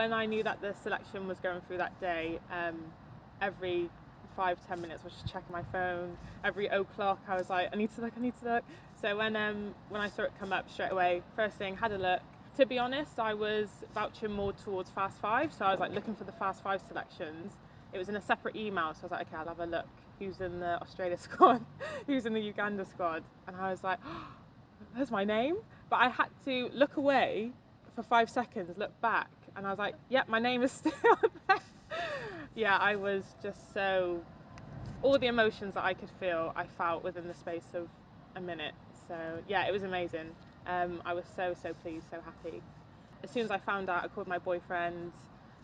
when I knew that the selection was going through that day, every 5-10 minutes I was just checking my phone. Every o'clock I was like, I need to look. So when I saw it come up straight away, first thing, had a look. To be honest, I was vouching more towards Fast Five, so I was like looking for the Fast Five selections. It was in a separate email, so I was like, okay, I'll have a look. Who's in the Australia squad? Who's in the Uganda squad? And I was like, oh, there's my name. But I had to look away for 5 seconds, look back, and I was like, yep, my name is still there. Yeah, I was just so, all the emotions that I could feel, I felt within the space of a minute. So yeah, it was amazing. I was so pleased, so happy. As soon as I found out, I called my boyfriend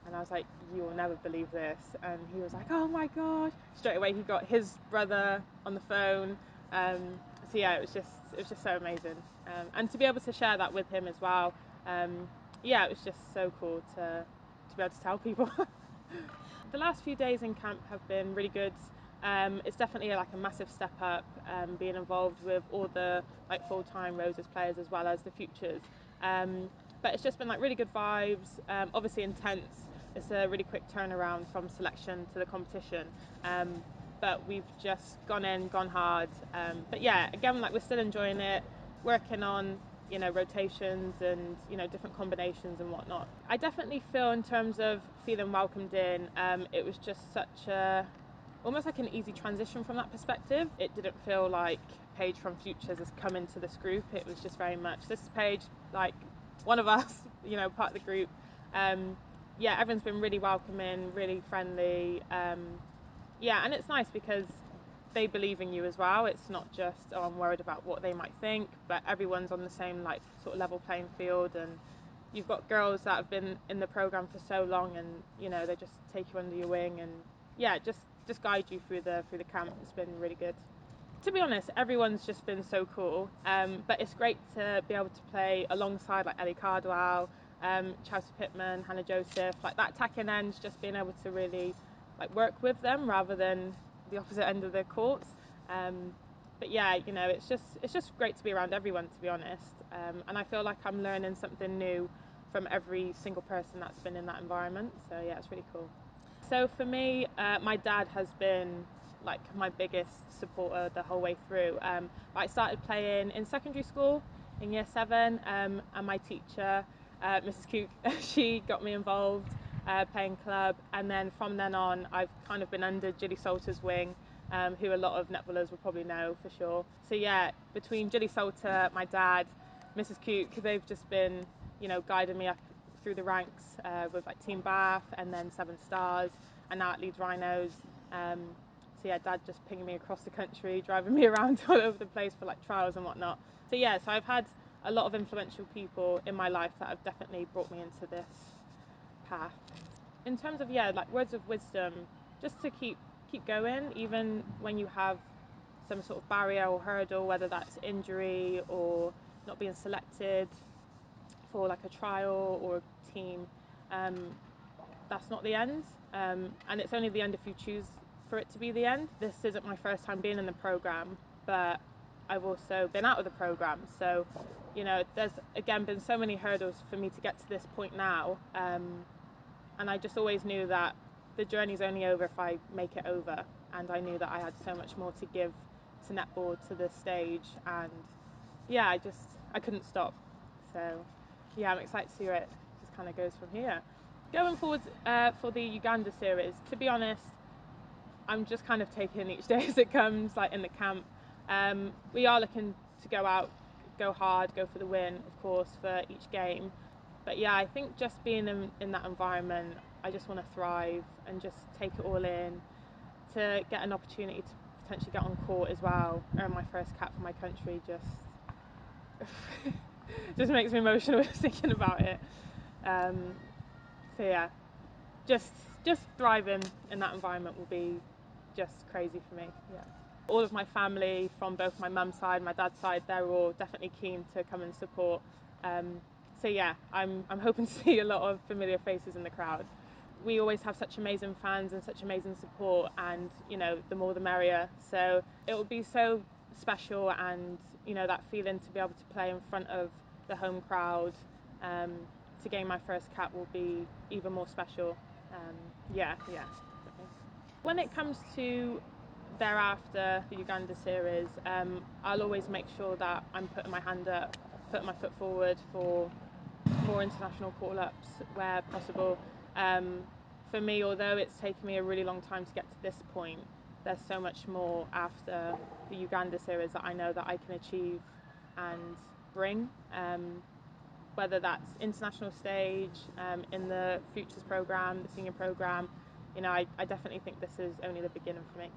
and I was like, you will never believe this. And he was like, oh my God. Straight away he got his brother on the phone. So yeah, it was just so amazing. And to be able to share that with him as well, yeah, it was just so cool to be able to tell people. The last few days in camp have been really good. It's definitely like a massive step up, being involved with all the like full-time Roses players as well as the futures. But it's just been like really good vibes, obviously intense. It's a really quick turnaround from selection to the competition. But we've just gone hard. But yeah, again, like we're still enjoying it, working on, you know, rotations and, you know, different combinations and whatnot. I definitely feel in terms of feeling welcomed in, it was just such a, almost like an easy transition from that perspective. It didn't feel like Paige from Futures has come into this group. It was just very much, this is Paige, like one of us, you know, part of the group. Yeah, everyone's been really welcoming, really friendly. Yeah, and it's nice because they believe in you as well. It's not just, oh, I'm worried about what they might think, but everyone's on the same like sort of level playing field. And you've got girls that have been in the program for so long, and you know, they just take you under your wing and yeah, just guide you through the camp. It's been really good. To be honest, everyone's just been so cool. But it's great to be able to play alongside like Ellie Cardwell, Chelsea Pittman, Hannah Joseph, like that attacking end, just being able to really like work with them rather than the opposite end of the courts. But yeah, you know, it's just great to be around everyone, to be honest. And I feel like I'm learning something new from every single person that's been in that environment. So yeah, it's really cool. So for me, my dad has been like my biggest supporter the whole way through. I started playing in secondary school in year 7, and my teacher, Mrs. Cook, she got me involved playing club, and then from then on I've kind of been under Gilly Salter's wing, who a lot of netballers will probably know for sure. So yeah, between Gilly Salter, my dad, Mrs. Cook, they've just been, you know, guiding me up through the ranks with like Team Bath and then 7 Stars and now at Leeds Rhinos. So yeah, Dad just pinging me across the country, driving me around all over the place for like trials and whatnot. So yeah, so I've had a lot of influential people in my life that have definitely brought me into this path. In terms of, yeah, like words of wisdom, just to keep going, even when you have some sort of barrier or hurdle, whether that's injury or not being selected for like a trial or a team. That's not the end, and it's only the end if you choose for it to be the end. This isn't my first time being in the program, but I've also been out of the program, so you know, there's again been so many hurdles for me to get to this point now, and I just always knew that the journey's only over if I make it over, and I knew that I had so much more to give to netball, to this stage, and yeah, I couldn't stop. So yeah, I'm excited to see where it just kind of goes from here. Going forward for the Uganda series, to be honest, I'm just kind of taking each day as it comes, like in the camp. We are looking to go out, go hard, go for the win, of course, for each game. But yeah, I think just being in that environment, I just want to thrive and just take it all in, to get an opportunity to potentially get on court as well, earn my first cap for my country, just makes me emotional thinking about it. So yeah, just thriving in that environment will be just crazy for me. Yeah. All of my family from both my mum's side, my dad's side, they're all definitely keen to come and support. So yeah, I'm hoping to see a lot of familiar faces in the crowd. We always have such amazing fans and such amazing support, and you know, the more the merrier. So it will be so special, and you know, that feeling to be able to play in front of the home crowd, to gain my first cap will be even more special. Yeah, definitely. When it comes to thereafter the Uganda series, I'll always make sure that I'm putting my hand up, putting my foot forward for more international call-ups where possible. For me, although it's taken me a really long time to get to this point, there's so much more after the Uganda series that I know that I can achieve and bring. Whether that's international stage, in the futures program, the senior program, I definitely think this is only the beginning for me.